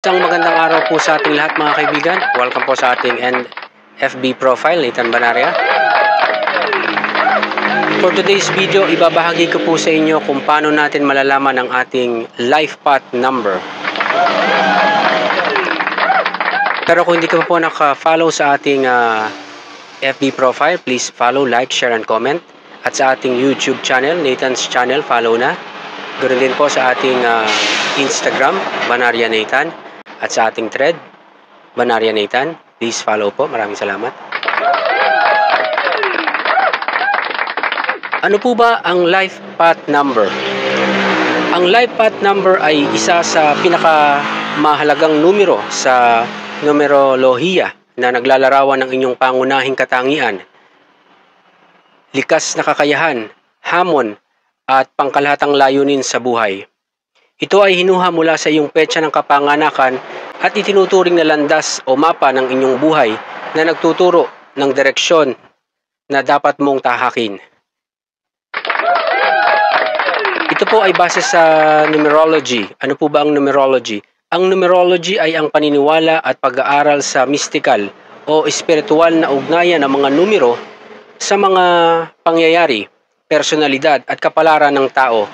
Isang magandang araw po sa ating lahat mga kaibigan. Welcome po sa ating FB profile, Nathan Banaria. For today's video, ibabahagi ko po sa inyo kung paano natin malalaman ang ating life path number. Pero kung hindi ka pa po naka-follow sa ating FB profile, please follow, like, share, and comment. At sa ating YouTube channel, Nathan's Channel, follow na. Ganoon din po sa ating Instagram, Banaria Nathan. At sa ating thread, Banaria Nathan. Please follow po. Maraming salamat. Ano po ba ang life path number? Ang life path number ay isa sa pinakamahalagang numero sa numerolohiya na naglalarawan ng inyong pangunahing katangian, likas na kakayahan, hamon, at pangkalahatang layunin sa buhay. Ito ay hinuha mula sa iyong petsa ng kapanganakan at itinuturing na landas o mapa ng inyong buhay na nagtuturo ng direksyon na dapat mong tahakin. Ito po ay base sa numerology. Ano po ba ang numerology? Ang numerology ay ang paniniwala at pag-aaral sa mystical o espiritual na ugnayan ng mga numero sa mga pangyayari, personalidad at kapalaran ng tao.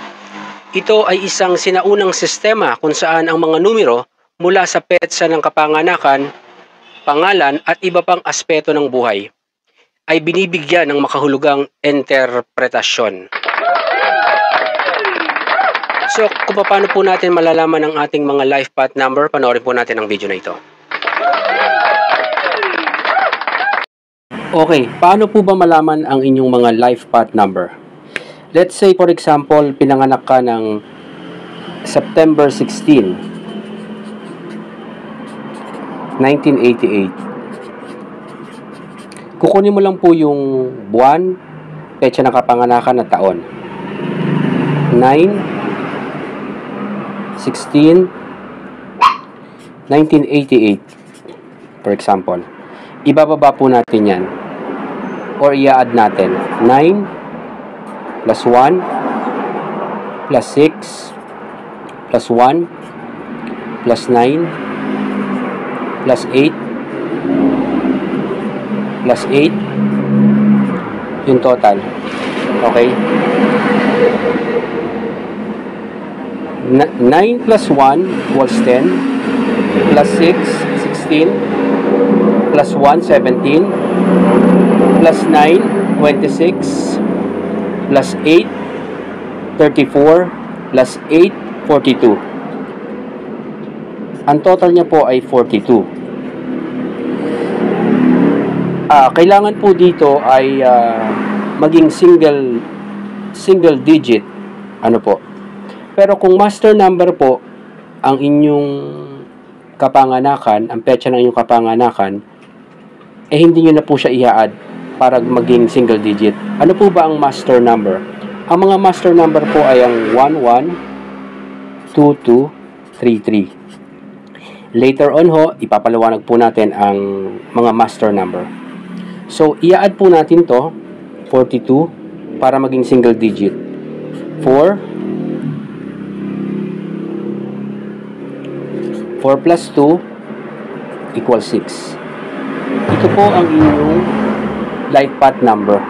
Ito ay isang sinaunang sistema kung saan ang mga numero mula sa petsa ng kapanganakan, pangalan at iba pang aspeto ng buhay ay binibigyan ng makahulugang interpretasyon. So, kung paano po natin malalaman ang ating mga life path number, panoorin po natin ang video na ito. Okay, paano po ba malaman ang inyong mga life path number? Let's say, for example, pinanganak ka ng September 16, 1988. Kukunin mo lang po yung buwan, petsa ng kapanganakan at taon. 9/16, 1988, for example. Ibababa po natin yan. Or i-add natin. 9 plus 1 plus 6 plus 1 plus 9 plus 8 plus 8 yung total. Okay? 9 plus 1 equals 10 plus 6, 16 plus 1, 17 plus 9, 26 plus 8, 34 plus 8, 42. Ang total niya po ay 42. Kailangan po dito ay maging single digit. Ano po? Pero kung master number po ang inyong kapanganakan, ang petsa ng inyong kapanganakan, hindi nyo na po siya i-add para maging single digit. Ano po ba ang master number? Ang mga master number po ay ang 11, 22, 33. Later on ho, ipapaliwanag po natin ang mga master number. So, i-add po natin to 42 para maging single digit. 4 plus 2 equals 6. Ito po ang inyong life path number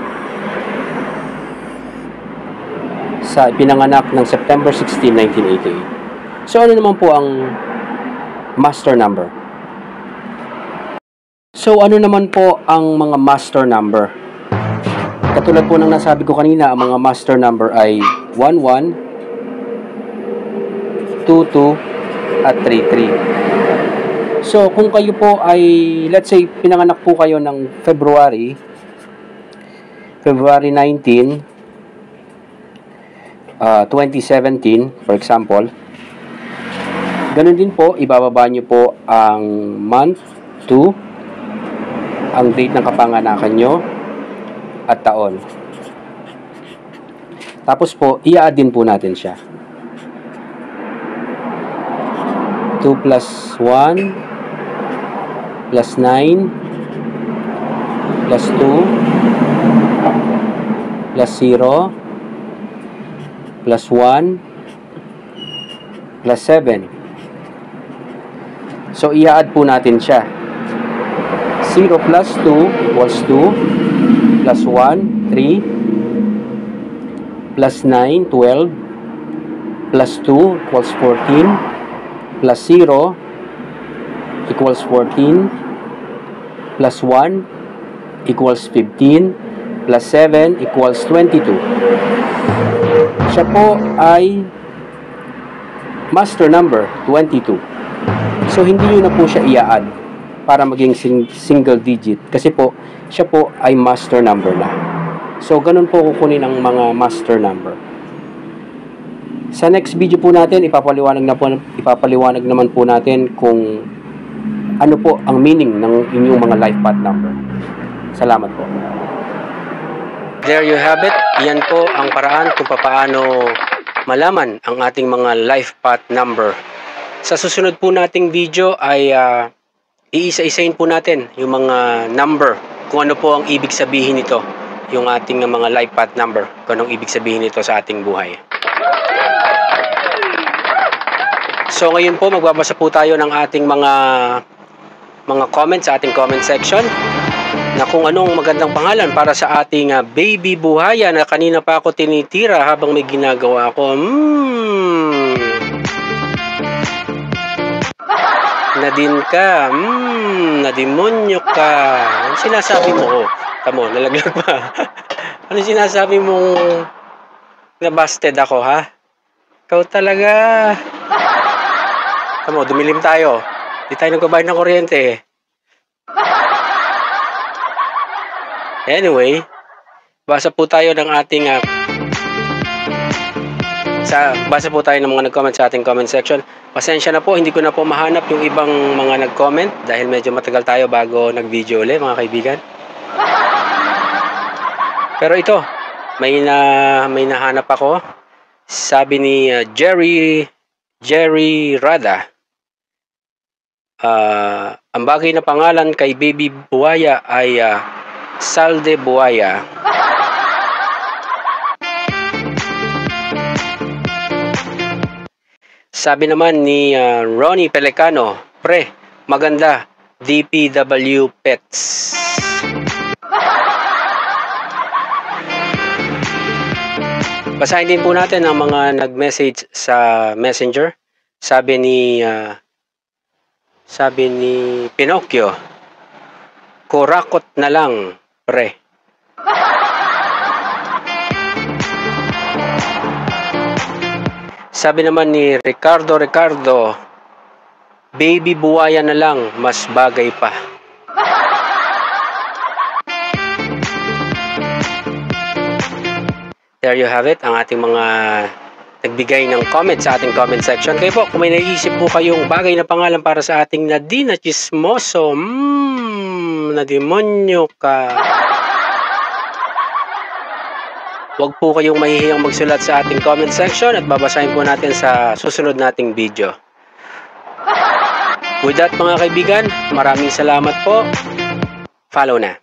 sa pinanganak ng September 16, 1988. So, ano naman po ang master number? So, ano naman po ang mga master number? Katulad po ng nasabi ko kanina, ang mga master number ay 11, 22, at 33. So, kung kayo po ay, let's say, pinanganak po kayo ng February 19, 2017, for example, ganun din po, ibababa nyo po ang month to ang date ng kapanganakan nyo at taon. Tapos po, i-add din po natin siya. 2 plus 1 plus 9 plus 2 plus 0 plus 1 plus 7. So, i-add po natin siya. 0 plus 2 equals 2, plus 1, 3, plus 9, 12, plus 2 equals 14, plus 0 equals 14, plus 1 equals 15, plus 7 equals 22. Siya po ay master number 22. So, hindi nyo na po siya i-add para maging single digit. Kasi po, siya po ay master number na. So, ganun po kukunin ang mga master number. Sa next video po natin, ipapaliwanag naman po natin kung ano po ang meaning ng inyong mga life path number. Salamat po. There you have it. Yan po ang paraan kung paano malaman ang ating mga life path number. Sa susunod po nating video ay iisa-isain po natin yung mga number, kung ano po ang ibig sabihin nito, yung ating mga life path number, kung anong ibig sabihin nito sa ating buhay. So ngayon po magbabasa po tayo ng ating mga comments sa ating comment section na kung anong magandang pangalan para sa ating baby buhaya na kanina pa ako tinitira habang may ginagawa ako. Nadine ka. Nadimonyo ka. Ano sinasabi mo? Tamo, nalaglag pa. Ano sinasabi mong nabasted ako, ha? Ikaw talaga. Tamo, dumilim tayo. Di tayo nagbabayad ng kuryente. Anyway, basa po tayo ng ating basa po tayo ng mga nag-comment sa ating comment section. Pasensya na po, hindi ko na po mahanap yung ibang mga nag-comment dahil medyo matagal tayo bago nag-video ulit, mga kaibigan. Pero ito, may nahanap ako. Sabi ni Jerry Rada, ang bagay na pangalan kay baby buhaya ay Salde Buhaya. Sabi naman ni Ronnie Pelecano, pre, maganda, DPW Pets. Basahin din po natin ang mga nag-message sa Messenger. Sabi ni Pinocchio, kurakot na lang, pre. Sabi naman ni Ricardo, baby buhaya na lang, mas bagay pa. There you have it, ang ating mga nagbigay ng comment sa ating comment section. Kayo po, kung may naisip po kayong bagay na pangalan para sa ating Nadine na Chismoso, nadimonyo ka. Huwag po kayong mahihiyang magsulat sa ating comment section at babasahin po natin sa susunod nating video. With that, mga kaibigan, maraming salamat po. Follow na.